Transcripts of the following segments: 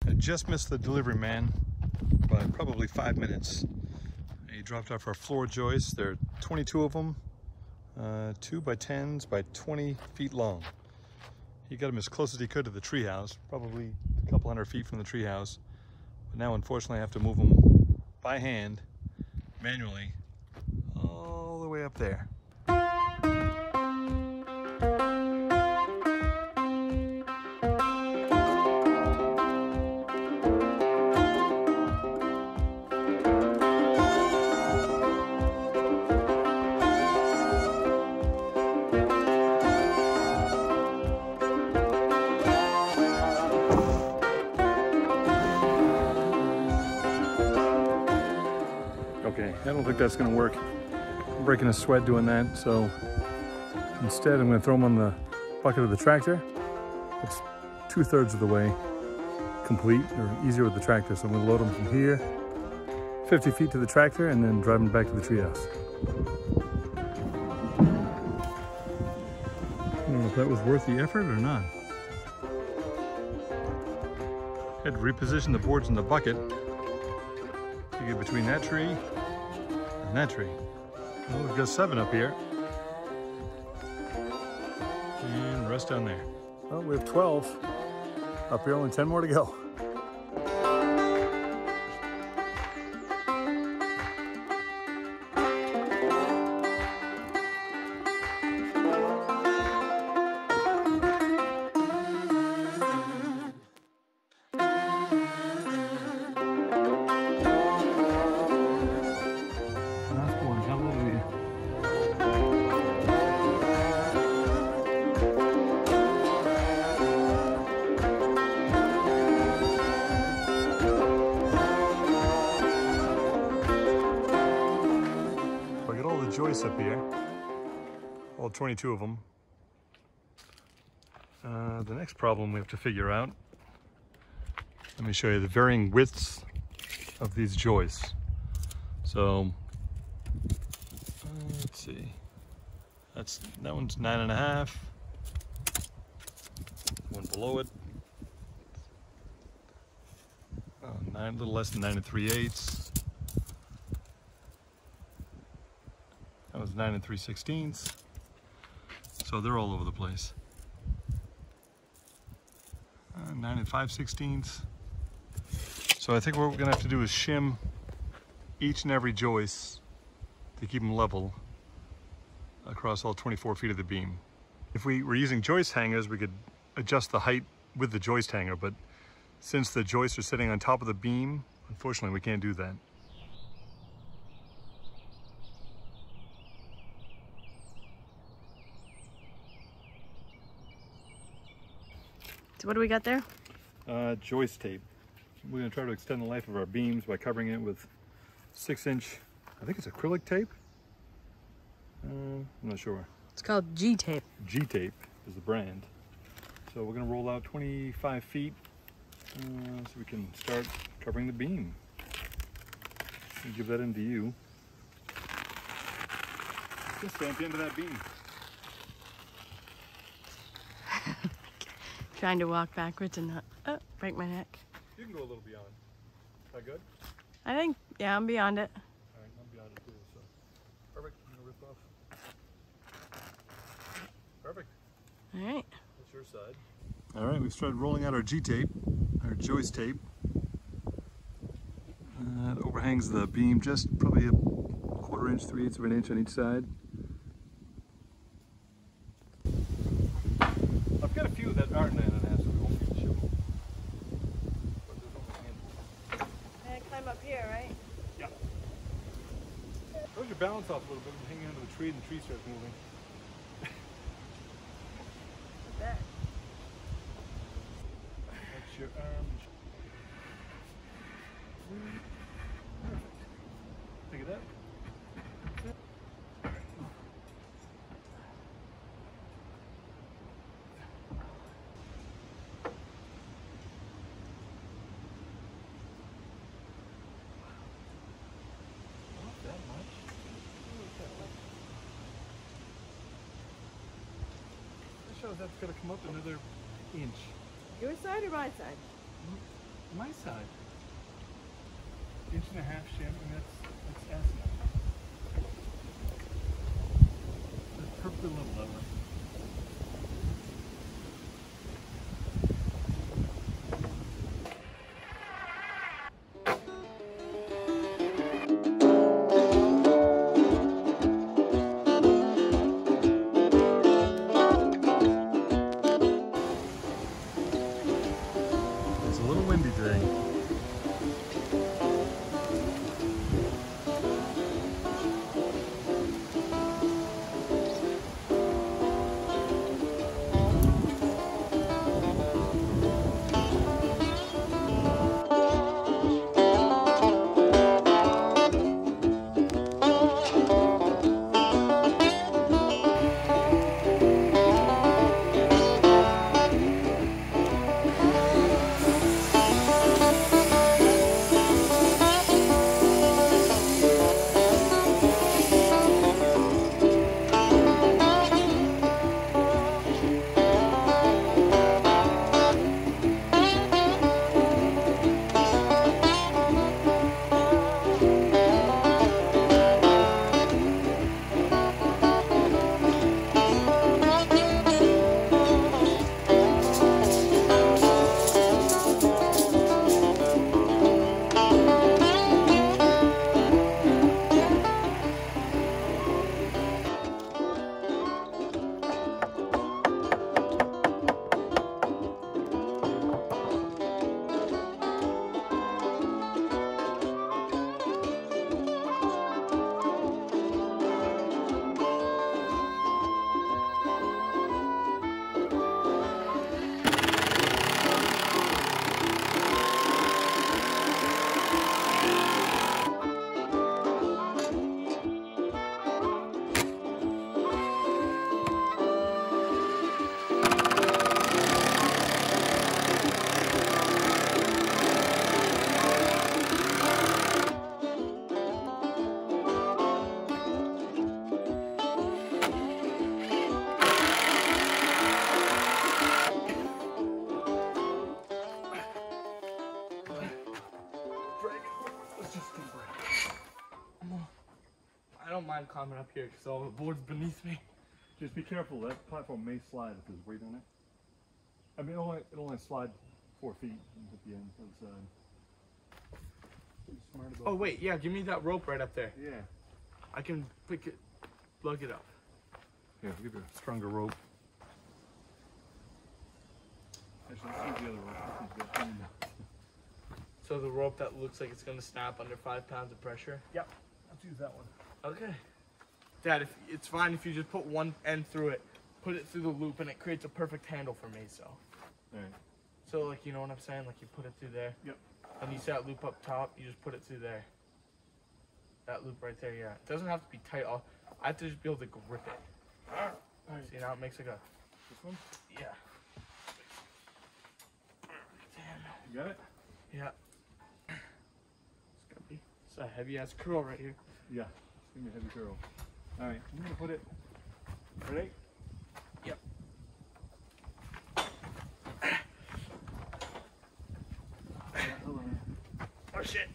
I just missed the delivery man by probably 5 minutes. He dropped off our floor joists. There are 22 of them, 2 by 10s by 20 feet long. He got them as close as he could to the treehouse, probably a couple hundred feet from the treehouse. But now, unfortunately, I have to move them by hand, manually, all the way up there. Okay, I don't think that's gonna work. I'm breaking a sweat doing that, so instead I'm gonna throw them on the bucket of the tractor. It's 2/3 of the way complete, or easier with the tractor. So I'm gonna load them from here, 50 feet to the tractor, and then drive them back to the treehouse. I don't know if that was worth the effort or not. Had to reposition the boards in the bucket to get between that tree and that tree. Well, we've got 7 up here. And the rest down there. Well, we have 12 up here, only 10 more to go. Joists up here, all 22 of them. The next problem we have to figure out, let me show you the varying widths of these joists. So let's see, that one's 9.5, one below it, a little less than 9 3/8. That was 9 3/16. So they're all over the place. 9 5/16. So I think what we're gonna have to do is shim each and every joist to keep them level across all 24 feet of the beam. If we were using joist hangers, we could adjust the height with the joist hanger, but since the joists are sitting on top of the beam, unfortunately we can't do that. So what do we got there? Joist tape. We're going to try to extend the life of our beams by covering it with 6-inch, I think it's acrylic tape? I'm not sure. It's called G-tape. G-tape is the brand. So we're going to roll out 25 feet so we can start covering the beam. I'll give that into you. Just stand at the end of that beam. Trying to walk backwards and not break my neck. You can go a little beyond. Is that good? I think, yeah, I'm beyond it. All right, I'm beyond it too, so. Perfect, I'm gonna rip off. Perfect. All right. That's your side. All right, we've started rolling out our G-tape, our joist tape. It overhangs the beam just probably a 1/4 inch, 3/8 of an inch on each side. I've got a few that aren't 9.5, so we won't need to show them. But there's only a handful. And I climb up here, right? Yeah. Throws your balance off a little bit and hang onto the tree and the tree starts moving. What's that? That's your arm. Perfect. Pick it up. Shows that's going to come up another inch. Your side or my side? My side. 1.5 shim, and that's asinine. That's perfectly level that way. It's a little windy today. I don't mind climbing up here because all the board's beneath me. Just be careful, that platform may slide if there's weight on it. I mean, it'll only slide 4 feet at the end. Be smart about Oh wait, yeah, give me that rope right up there. Yeah. I can pick it, plug it up. Yeah, give you a stronger rope. Actually, let's use the other rope. So the rope that looks like it's gonna snap under 5 pounds of pressure? Yep, let's use that one. Okay. Dad, if it's fine if you just put one end through it, put it through the loop, and it creates a perfect handle for me, so. Alright. So like, you know what I'm saying? Like you put it through there. Yep. And you see that loop up top, you just put it through there. That loop right there, yeah. It doesn't have to be tight. I have to just be able to grip it. Alright. See, now it makes like a... This one? Yeah. Damn. You got it? Yeah. It's gonna be... It's a heavy ass curl right here. Yeah. It's gonna be a heavy curl. Alright, I'm gonna put it... Ready? Yep. Hold on. Oh shit.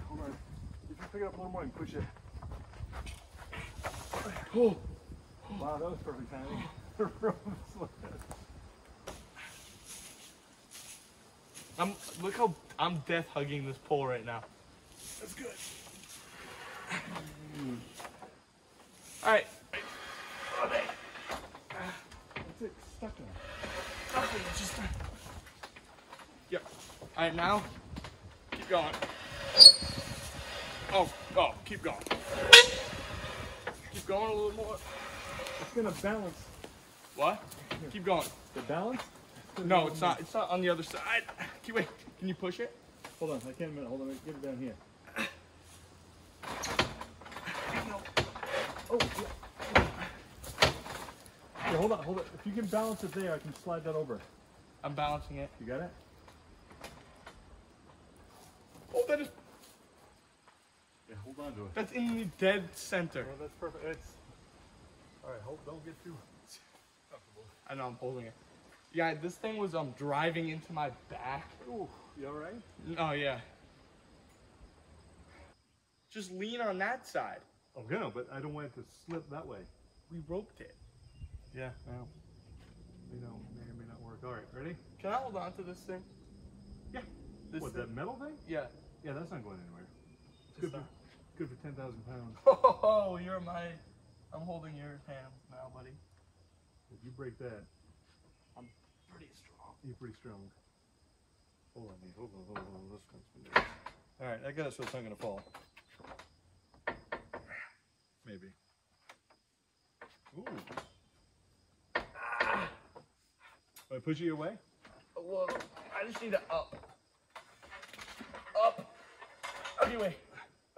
Hold on. If you pick it up a little more and push it. Oh. Wow, that was perfect timing. Look how I'm death hugging this pole right now. That's good. All right. What's it stuck in? Nothing. Just. Yep. All right, now keep going. Oh, keep going. Keep going a little more. It's gonna balance. What? Keep going. The balance? No, it's not. It's not on the other side. Wait. Can you push it? Hold on, I can't a minute. Hold on, get it down here. Oh, yeah. Yeah, hold on. If you can balance it there, I can slide that over. I'm balancing it. You got it? Oh, that is. Yeah, hold on to it. That's in the dead center. Well, that's perfect. It's all right. Don't get too comfortable. I know I'm holding it. Yeah, this thing was driving into my back. Ooh. You all right? Oh, yeah. Just lean on that side. I'm gonna, but I don't want it to slip that way. We roped it. Yeah, well, may or may not work. All right, ready? Can I hold on to this thing? Yeah. This What, thing? that metal thing? Yeah. Yeah, that's not going anywhere. It's Just good for 10,000 pounds. Oh, I'm holding your hands now, buddy. If you break that, I'm pretty strong. you're pretty strong. Hold on, hold on. This one's been there. All right, I got it so it's not gonna fall. Maybe. Ooh. I push you away? A little. I just need to up. Up. Okay, wait.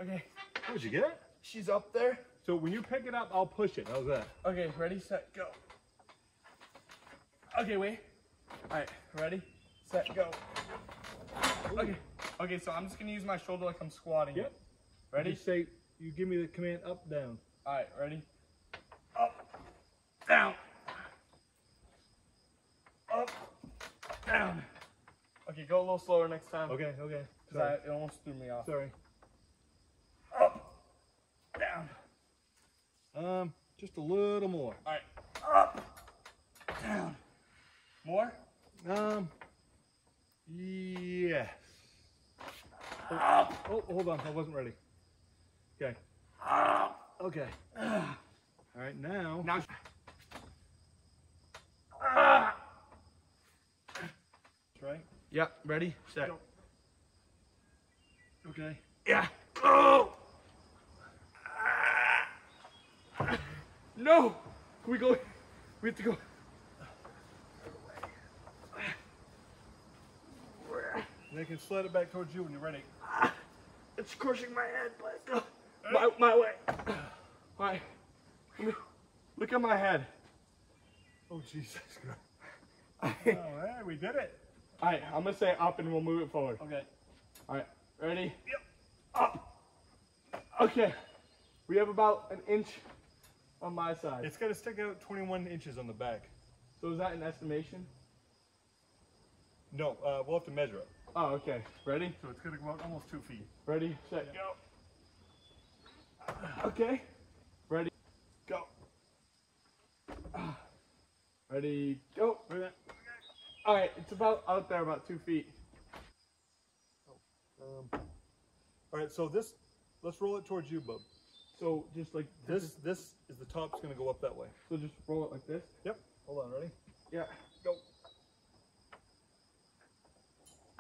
Okay. Oh, did you get it? She's up there. So when you pick it up, I'll push it. How's that? Okay, ready, set, go. Okay, wait. All right, ready, set, go. Okay. Okay, so I'm just gonna use my shoulder like I'm squatting. Yep. Ready? You say, you give me the command up, down. All right, ready? Up, down. Up, down. Okay, go a little slower next time. Okay, okay. Because it almost threw me off. Sorry. Up, down. Just a little more. All right, up, down. More? Yes. Oh, hold on, I wasn't ready. Okay. Okay. All right, now. Now. Right? Yep, ready, set. Go. Okay. Yeah. Oh! No! Can we go? We have to go. And I can slide it back towards you when you're ready. It's crushing my head, but go. My way. All right. Look at my head. Oh, Jesus Christ. All Oh, hey, we did it. right, I'm going to say up and we'll move it forward. Okay. All right, ready? Yep. Up. Okay. We have about an inch on my side. It's got to stick out 21 inches on the back. So is that an estimation? No, we'll have to measure it. Oh, okay. Ready? So it's going to go out almost 2 feet. Ready, set, go. Okay. Ready, go. Ready, go. Look at that. All right, it's about out there, about 2 feet. All right, so this, let's roll it towards you, bub. So just like This is the top's going to go up that way. So just roll it like this. Yep. Hold on, ready? Yeah. Go.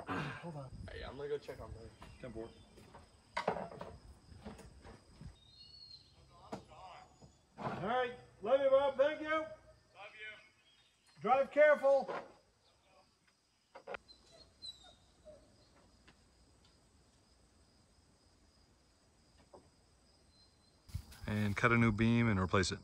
Hold on. Hey, I'm gonna go check on those. 10-4. All right, love you, Bob. Thank you. Love you. Drive careful. And cut a new beam and replace it.